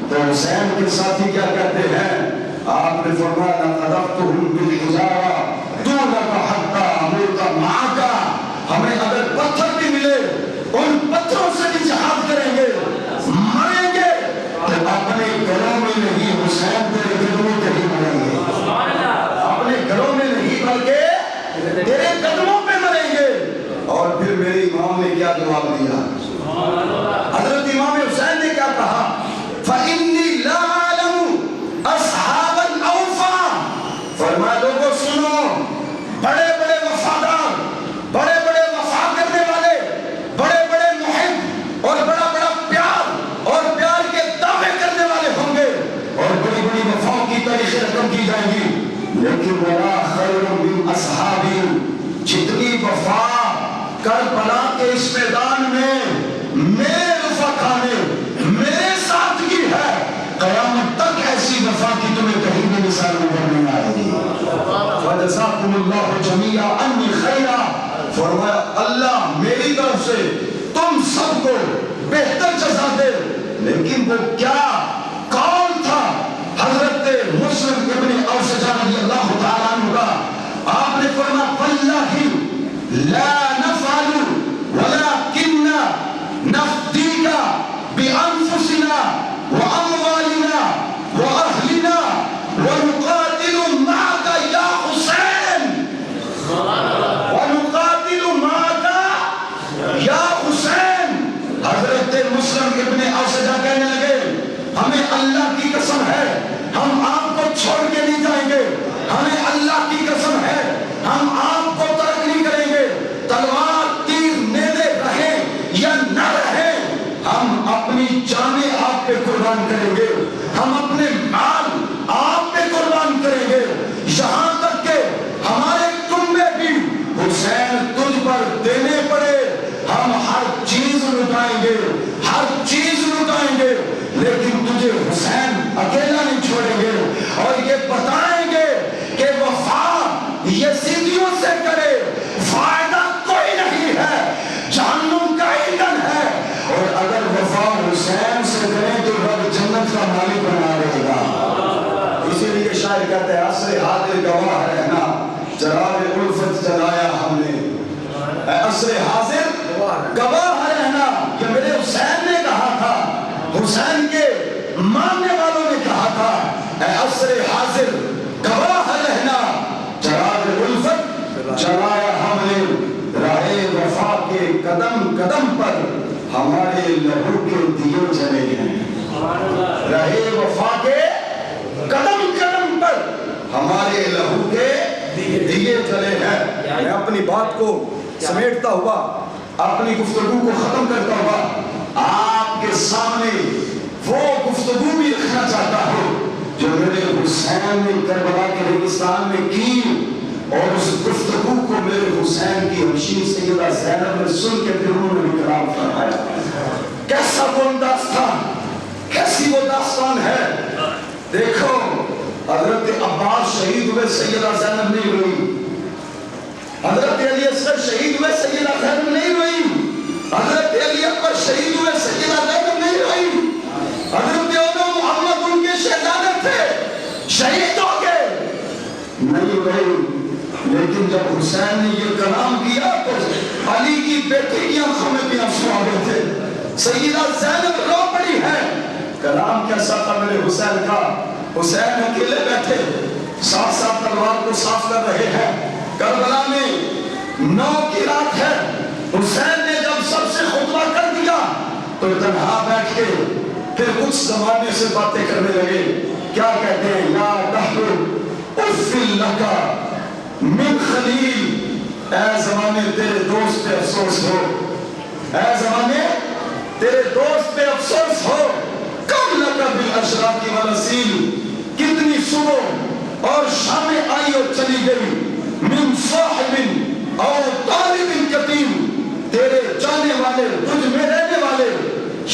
تو حسین کے ساتھی کیا کہتے ہیں؟ آپ نے فرمایا لَقَذَفْتُهُمْ بِالْحِجَارَةِ دُونَكَ حَتَّى أَمُوتَ مَعَكَ. ہمیں اگر پتھر بھی ملے ان پتھروں سے بھی جہاد کریں گے، مریں گے تو اپنے گھروں میں نہیں، حسین تیرے قدموں پہ ہی مریں گے، اپنے گھروں میں نہیں بلکہ تیرے قدموں پہ مریں گے. اور پھر میرے امام نے کیا جواب دیا؟ حضرت امام حسین نے کیا کہا؟ فَإِنِّي لَا أَعْلَمُ أَصْحَابًا أَوْفَىٰ. فرمایا لوگوں سنو، بڑے بڑے وفادار، بڑے بڑے وفا کرنے والے، بڑے بڑے محب اور بڑا بڑا پیار اور پیار کے دعوے کرنے والے ہوں گے اور بڑی بڑی وفاؤں کی تاریخیں رقم کی جائیں گی، لیکن وَلَا خَيْرٌ مِّنْ أَصْحَابِي. جتنی وفا کربلا کے اس میدان میں میرے وفا کھانے میرے ساتھ کی ہے، قیامت تک ایسی وفا کی تمہیں کہیں بھی مثال نظر نہیں آئے گی. فَجَزَاكُمُ اللَّهُ جَمِيعًا عَنِّي خَيْرًا. فرمایا اللہ میری طرف سے تم سب کو بہتر جزا دے. لیکن وہ کیا قول تھا حضرت مسلم ابن اوسجہ رضی اللہ تعالیٰ عنہ کا؟ آپ نے فرمایا وَاللَّهِ لَا نَفْعَلُ وَلَكِنَّ نَفْدِيكَ بِأَنفُسِنَا وَأَمْوَالِنَا وَأَهْلِنَا وَنُقَاتِلُ مَعَكَ يَا حُسَيْن، وَنُقَاتِلُ مَعَكَ يَا حُسَيْن. حضرت مسلم ابن اوسجہ کہنے لگے ہمیں اللہ کی قسم ہے ہم آپ کو چھوڑ کے نہیں جائیں گے، ہمیں اللہ کی قسم ہے ہم آپ کو ترک نہیں کریں گے، تلوار تیر نیزے رہیں یا نہ رہیں ہم اپنی جانیں آپ پہ قربان کریں گے، ہم اپنے مال آپ پہ قربان کریں گے، یہاں تک کہ ہمارے کنبے بھی حسین تجھ پر دینے پڑے ہم ہر چیز لٹائیں گے، ہر چیز لٹائیں گے، لیکن تجھے حسین اکیلا نہیں چھوڑیں گے. اور یہ بتائیں گے کہ وفا یزیدیوں سے کرے فائدہ کوئی نہیں ہے، جہنم کا ایندھن ہے، اور اگر وفا حسین سے کریں تو رب جنت کا مالک بنا دے گا. اسی لیے شاعر کہتے ہیں عصر حاضر گواہ رہنا چراغ الفت جلایا ہم نے. عصر حاضر گواہ رہنا یہ میرے حسین نے کہا تھا، حسین کے ماننے والوں نے کہا تھا اے عصر حاضر گواہ رہنا چراغ الفت جلایا ہم نے، راہ وفا کے قدم قدم پر ہمارے لہو کے دیے جلے ہیں. راہ وفا کے قدم قدم پر ہمارے لہو کے دیے جلے ہیں. میں اپنی بات کو سمیٹتا ہوا، اپنی گفتگو کو ختم کرتا ہوا آپ کے سامنے وہ گفتگو بھی رکھنا چاہتا ہوں جو میرے حسین نے کربلا کے ریگستان میں کی، اور اس گفتگو کو میرے حسین کی ہمشیر سیدہ زینب نے سن کے پھر انہوں نے کلام فرمایا. کیسا وہ انداز تھا، کیسی وہ داستان ہے. دیکھو حضرت عباس شہید ہوئے سیدہ زینب نہیں ہوئی، حضرت علی اصغر شہید ہوئے سیدہ زینب نہیں ہوئی، حضرت علی اکبر شہید ہوئے سیدہ زینب نہیں ہوئی، حضرت محمد ان کے شہزادے تھے شہید ہو گئے نہیں ہوئی. لیکن جب حسین نے یہ کلام کیا تو علی کی بیٹی کی آنکھوں میں بھی آنسو آ گئے تھے، سیدہ زینب رو پڑی ہے. کلام کیسا تھا میرے حسین کا؟ حسین اکیلے بیٹھے ساتھ ساتھ تلوار کو صاف کر رہے ہیں. کربلا میں 9 کی رات ہے، حسین نے تو تنہا بیٹھ کے پھر کچھ زمانے سے باتیں کرنے لگے. کیا کہتے ہیں؟ یا دہر اف لکا من خلیل، اے زمانے تیرے دوست پہ افسوس ہو، اے زمانے تیرے دوست پہ افسوس ہو. کم لکا بالاشراق والنسیل، کتنی صبح اور شامیں آئی اور چلی گئی. من صاحب اور طالب قدیم، تیرے جانے والے تجھ میں رہنے والے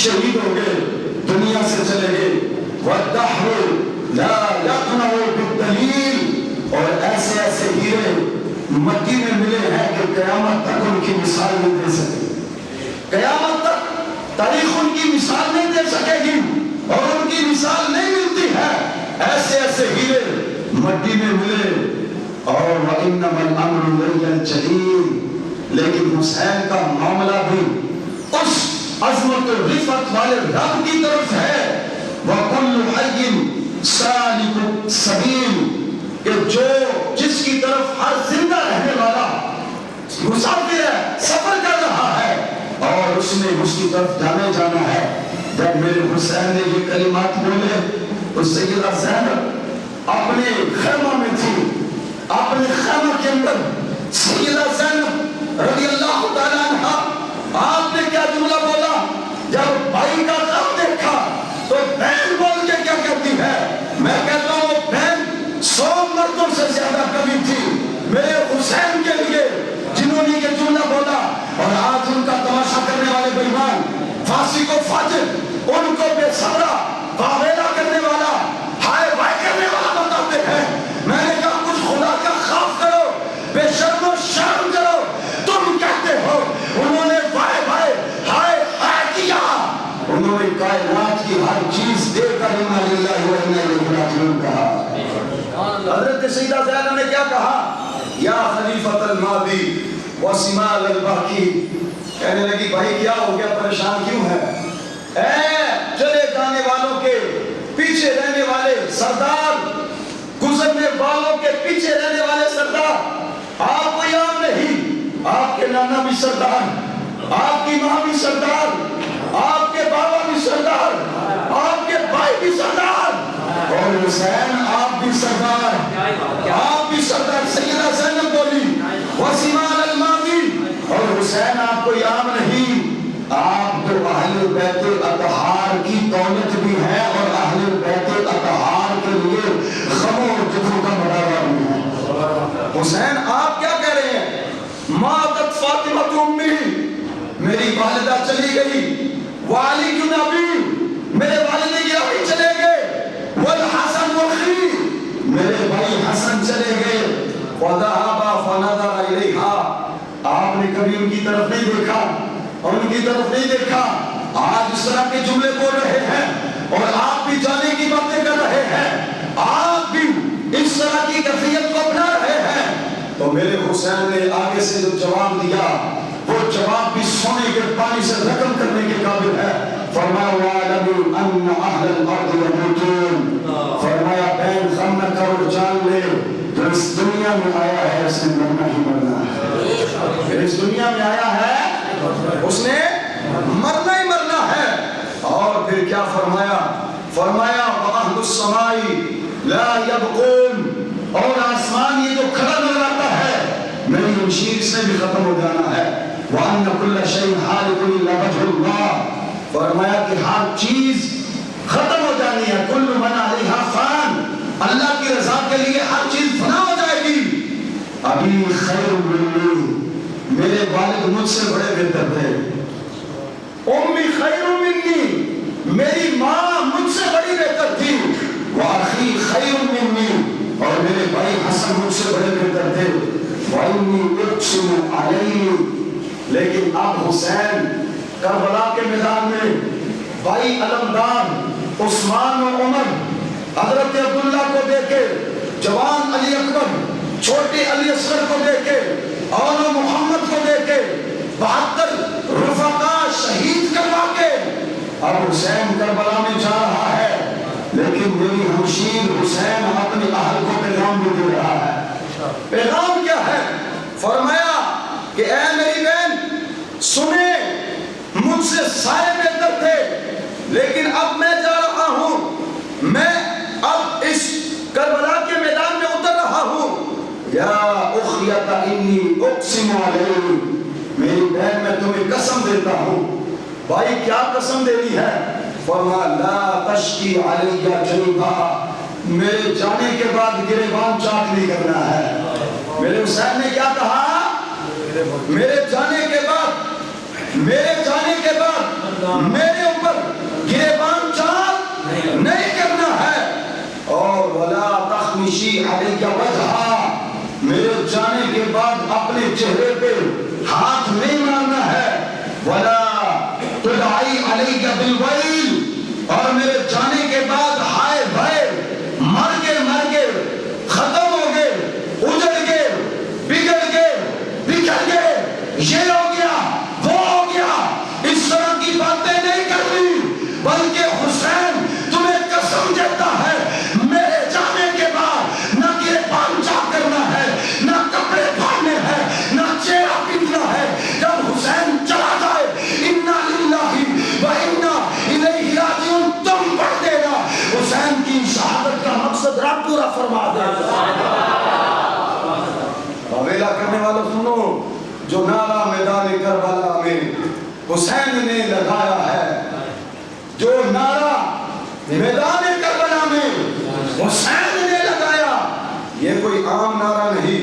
شہید ہو گئے، دنیا سے چلے گئے. والدہر لا یقنع بالدلیل، اور ایسے ایسے ہیرے مٹی میں ملے ہیں کہ قیامت تک ان کی مثال نہیں دے سکے. قیامت تک تاریخ ان کی مثال نہیں دے سکے گی اور ان کی مثال نہیں ملتی ہے. ایسے ایسے ہیرے مٹی میں ملے. اور وَإِنَّمَا الْأَمْرُ لَيَّ الْجَلِيلِ، لیکن حسین کا معاملہ بھی اس عظمت و رفعت والے رب کی طرف ہے. وَكُلُّ حَيٍّ سَالِكُ سَبِيلٌ، کہ جو جس کی طرف ہر زندہ رہنے والا مسافر ہے، سفر کر رہا ہے اور اس نے اس کی طرف جانا ہے. جب میرے حسین نے یہ کلمات بولے تو سیدہ زینب اپنے خیمہ میں تھی. اپنے خیمہ کے اندر سیدہ زینب رضی اللہ تعالیٰ عنہ، آپ نے کیا جملہ بولا جب بھائی کا غم دیکھا تو بہن بول کے کیا کہتی ہے؟ میں کہتا ہوں وہ بہن 100 مردوں سے زیادہ کمی تھی میرے حسین کے لیے جنہوں نے یہ جملہ بولا. اور آج ان کا تماشا کرنے والے بے ایمان، فاسق و فاجر، ان کو بے صبرا واویلا کرنے والا، ہائے وائے کرنے والا بتاتے ہیں. میں نے کہا کچھ خدا کا خوف کرو، بے شرم و شرم کرو. تم کہتے ہو انہوں نے وائے وائے ہائے ہائے کیا، انہوں نے کائنات کی ہر چیز دے کر انا للہ و انا الیہ راجعون کہا. حضرت سیدہ زینب نے کیا کہا؟ یا خلیفۃ الماضی وسمال الباقی، کہنے لگی بھائی کیا ہو گیا، پریشان کیوں ہے؟ اے چلے جانے والوں کے پیچھے رہنے والے سردار، گزرنے والوں کے پیچھے رہنے والے سردار، آپ کو یاد نہیں؟ آپ کے نانا بھی سردار، آپ کی ماں بھی سردار، آپ کے بابا بھی سردار، آپ کے بھائی بھی سردار، اور حسین آپ بھی سردار، آپ بھی سردار. سیدہ زینب بولی وسیمان الماضی، اور حسین آپ کو یاد نہیں؟ آپ تو اہل بیت اطہار کی دولت بھی ہے اور اہل بیت اطہار کے لیے غم و جفو کا بڑھاوا بھی ہے. حسین آپ کیا کہہ رہے ہیں؟ ماتت فاطمہ امی، میری والدہ چلی گئی. وعلی کیوں نبی، میرے والد یہ بھی چلے گئے. والحسن اخی، میرے بھائی حسن چلے گئے. وذهب فنظر الیہا، آپ نے کبھی ان کی طرف نہیں دیکھا اور ان کی طرف نہیں دیکھا. آج اس طرح کے جملے بول رہے ہیں اور آپ بھی جانے کی باتیں کر رہے ہیں، آپ بھی اس طرح کی کیفیت کو اپنا رہے ہیں. تو میرے حسین نے آگے سے جو جواب دیا وہ جواب بھی سونے کے پانی سے رقم کرنے کے قابل ہے. فرمایا وَعَلَمُوا أَنَّ أَهْلَ الْأَرْضِ يَمُوتُونَ، فرمایا بہن غم نہ کرو، جان لے جو اس دنیا میں آیا ہے اس نے مرنا ہی مرنا ہے. اس دنیا میں آیا ہے اس نے مرنا ہی مرنا ہے. اور پھر کیا فرمایا؟ فرمایا وَأَهْلُ السَّمَاءِ لَا يَبْقُونَ، اور آسمان یہ جو کھڑا نظر آتا ہے میری مشیر سے بھی ختم ہو جانا ہے. وَأَنَّ كُلَّ شَيْءٍ حَالِقٌ إِلَّا وَجْهُ اللَّهِ، فرمایا کہ ہر چیز ختم ہو جانی ہے. كُلُّ مَنْ عَلَيْهَا فَانٍ، اللہ کی رضا کے لیے ہر چیز فنا ہو جائے گی. ابھی خیر منی، میرے والد مجھ سے بڑے بہتر تھے. امی خیر منی، میری ماں مجھ سے بڑی بہتر تھی. واخی خیر منی، اور میرے بھائی حسن مجھ سے بڑے بہتر تھے. وانی اقسم علی، لیکن اب حسین کربلا کے میدان میں بھائی علمدار عثمان و عمر، حضرت عبداللہ کو دیکھے، جوان علی اکبر، چھوٹے علی اصغر کو دیکھے، اور محمد کو دیکھے، 72 رفقا شہید کروا کے اب حسین کربلا میں جا رہا ہے. لیکن میری ہمشیر حسین اپنے اہل کو پیغام بھی دے رہا ہے. پیغام کیا ہے؟ فرمایا کہ اے میری بہن سنیں، مجھ سے سائے بہتر لیکن اب میں جا رہا ہوں، میں اب اس کربلا کے میدان میں اتر رہا ہوں۔ یا اخیت انی اقسم علیک، میری بہن میں تمہیں قسم دیتا ہوں۔ بھائی کیا قسم دینی ہے؟ فرمایا لا تشکی علی جیبا، میرے جانے کے بعد گریبان چاک نہیں کرنا ہے۔ میرے حسین نے کیا کہا؟ میرے جانے کے بعد میرے اوپر گریبان چاک نہیں کرنا ہے۔ اور ولا تخمشی علی وجہا، میرے جانے کے بعد اپنے چہرے پہ ہاتھ نہیں مارنا ہے۔ ولا تدعی علی بالویل، اور میرے جانے کے بعد ہائے بھائے، مر گئے ختم ہو گئے، اجڑ گئے، بگڑ گئے، بکھر گئے، یہ ہو گیا وہ ہو گیا، اس طرح کی باتیں نہیں کرنی، بلکہ حسین تمہیں قسم دیتا ہے میرے جانے کے بعد نہ گریبان چاک کرنا ہے، نہ کپڑے پھاڑنے ہیں، نہ چہرہ پیٹنا ہے۔ جب حسین چلا جائے انا للہ و انا الیہ راجعون تم پڑھ دینا، حسین کی شہادت کا مقصد رب پورا فرما دے گا۔ حویلہ کرنے والوں سنو، جو نعرہ میدان کربلا میں حسین نے لگایا ہے، جو نعرہ میدان کربلا میں حسین نے لگایا، یہ کوئی عام نعرہ نہیں۔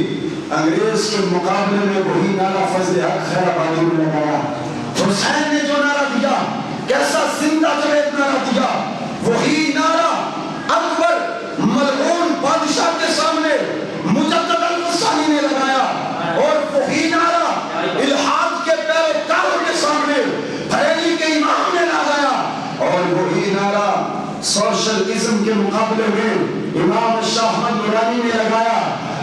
انگریز کے مقابلے میں وہی نعرہ فضل حق خیر آبادی نے لگایا۔ حسین نے جو نعرہ دیا، کیسا زندہ جاوید نعرہ دیا، وہی نعرہ اکبر ملعون بادشاہ کے سامنے مجدد الثانی نے لگایا، اور وہی نعرہ الحاد کے پیروکاروں کے سامنے بریلی کے امام نے لگایا، اور وہی نعرہ سوشلزم کے مقابلے میں امام شاہ احمد نورانی نے لگایا،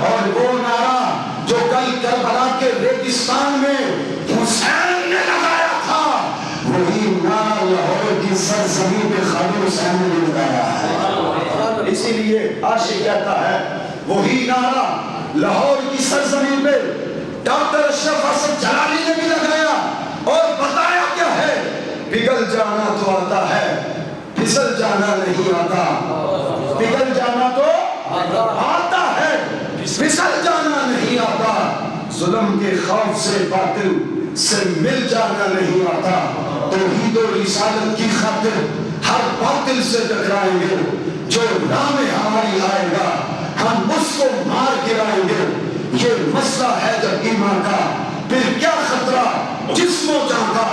اور وہ نعرہ جو کل کربلا کے ریگستان میں حسین نے لگایا تھا، وہی نعرہ لاہور کی سرزمین پہ خالد حسین نے لگایا ہے۔ اسی لیے عاشق کہتا ہے وہی نعرہ لاہور کی سرزمین پہ ڈاکٹر اشرف حسن جلالی نے بھی لگایا، اور بتایا کیا ہے؟ پگھل جانا تو آتا ہے، پھسل جانا نہیں آتا۔ پگھل جانا تو آتا ہے، پھسل جانا نہیں آتا۔ ظلم کے خوف سے باطل سے مل جانا نہیں آتا۔ توحید و رسالت کی خاطر ہر باطل سے ٹکرائیں گے، جو نام ہماری آئے گا ہم اس کو مار گرائیں گے۔ یہ مسئلہ ہے جب ایمان کا، پھر کیا خطرہ جسم و جان کا،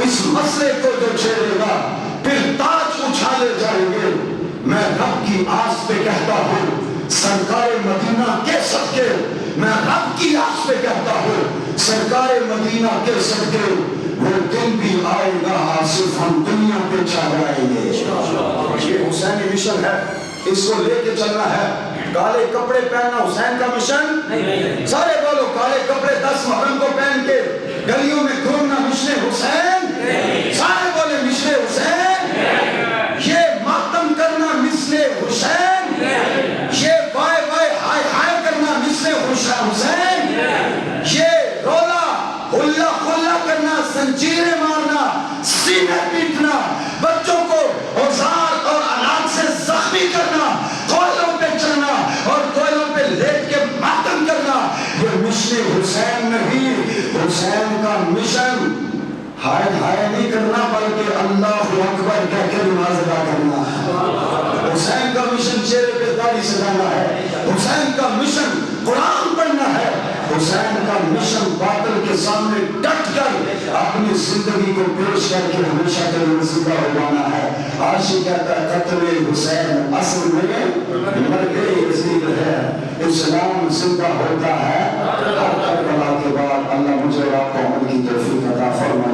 اس مسئلے کو جو چھیڑے گا پھر تاج اچھالے جائیں گے۔ میں رب کی آس پہ کہتا ہوں، سرکار مدینہ کے صدقے، میں رب کی آس پہ کہتا ہوں، سرکار مدینہ کے صدقے، وہ دن بھی آئے گا آصف ہم دنیا پہ چھا جائیں گے۔ یہ حسینی مشن ہے، اس کو لے کے چلنا ہے۔ کالے کپڑے پہننا حسین کا مشن؟ سارے بولو، کالے کپڑے 10 محرم کو پہن کے گلیوں میں گھومنا مشن حسین؟ سارے بولے مشن حسین۔ یہ ماتم کرنا مثل حسین، یہ وائے وائے ہائے ہائے کرنا مثل حسین، یہ رولا ہلا خلا کرنا، زنجیریں مارنا، سینے پیٹنا، بچوں کو اوزار اور آلات سے زخمی کرنا، کوئلوں پہ چڑھنا اور کوئلوں پہ لیٹ کے ماتم کرنا، یہ مشن حسین نہیں۔ حسین کا مشن ہائے ہائے نہیں کرنا، بلکہ اللہ اکبر کہہ کے نماز ادا کرنا ہے۔ حسین کا مشن چہرے پہ داڑھی سجانا ہے، حسین کا مشن قرآن پڑھنا ہے، حسین کا مشن باطل کے سامنے ڈٹ کر اپنی زندگی کو پیش کر کے ہمیشہ کے لیے زندہ ہو جانا ہے۔ عاشق کہتا ہے قتل حسین اصل میں مرگ یزید ہے، اسلام زندہ ہوتا ہے ہر کربلا کے بعد۔ اللہ مجھے آپ کو عمل کی توفیق عطا فرمائے۔